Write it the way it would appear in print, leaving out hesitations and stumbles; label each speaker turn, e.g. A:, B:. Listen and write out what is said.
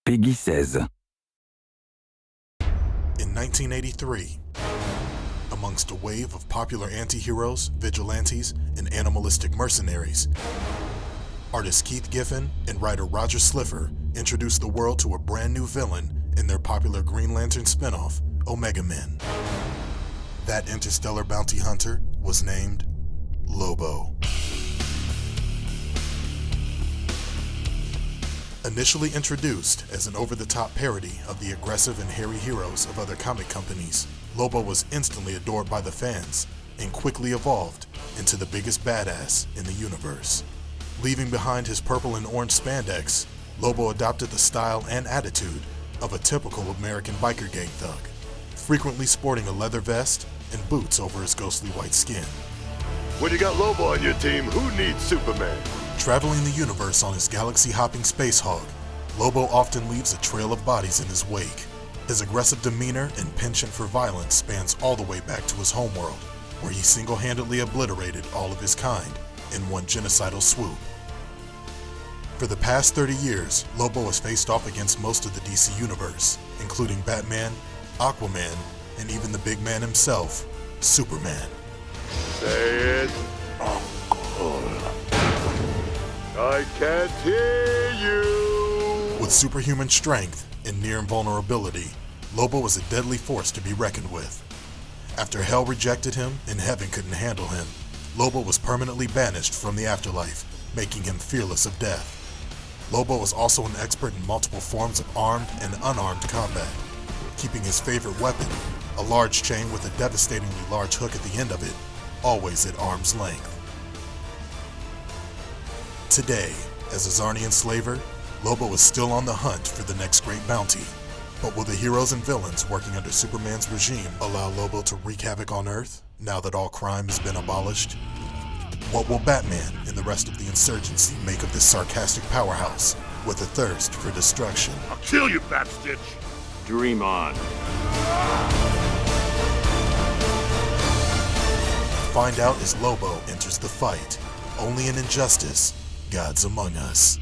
A: Peggy 16.
B: In 1983, amongst a wave of popular anti-heroes, vigilantes, and animalistic mercenaries, artist Keith Giffen and writer Roger Slifer introduced the world to a brand new villain in their popular Green Lantern spin-off, Omega Men. That interstellar bounty hunter was named Lobo. Initially introduced as an over-the-top parody of the aggressive and hairy heroes of other comic companies, Lobo was instantly adored by the fans and quickly evolved into the biggest badass in the universe. Leaving behind his purple and orange spandex, Lobo adopted the style and attitude of a typical American biker gang thug, frequently sporting a leather vest and boots over his ghostly white skin.
C: When you got Lobo on your team, who needs Superman?
B: Traveling the universe on his galaxy-hopping space hog, Lobo often leaves a trail of bodies in his wake. His aggressive demeanor and penchant for violence spans all the way back to his homeworld, where he single-handedly obliterated all of his kind in one genocidal swoop. For the past 30 years, Lobo has faced off against most of the DC universe, including Batman, Aquaman, and even the big man himself, Superman.
C: Say it. I can't hear you.
B: With superhuman strength and near invulnerability, Lobo was a deadly force to be reckoned with. After hell rejected him and heaven couldn't handle him, Lobo was permanently banished from the afterlife, making him fearless of death. Lobo was also an expert in multiple forms of armed and unarmed combat, keeping his favorite weapon, a large chain with a devastatingly large hook at the end of it, always at arm's length. Today, as a Zarnian slaver, Lobo is still on the hunt for the next great bounty. But will the heroes and villains working under Superman's regime allow Lobo to wreak havoc on Earth, now that all crime has been abolished? What will Batman and the rest of the insurgency make of this sarcastic powerhouse with a thirst for destruction?
C: I'll kill you, Batstitch.
D: Dream on.
B: Find out as Lobo enters the fight, only in Injustice, Gods Among Us.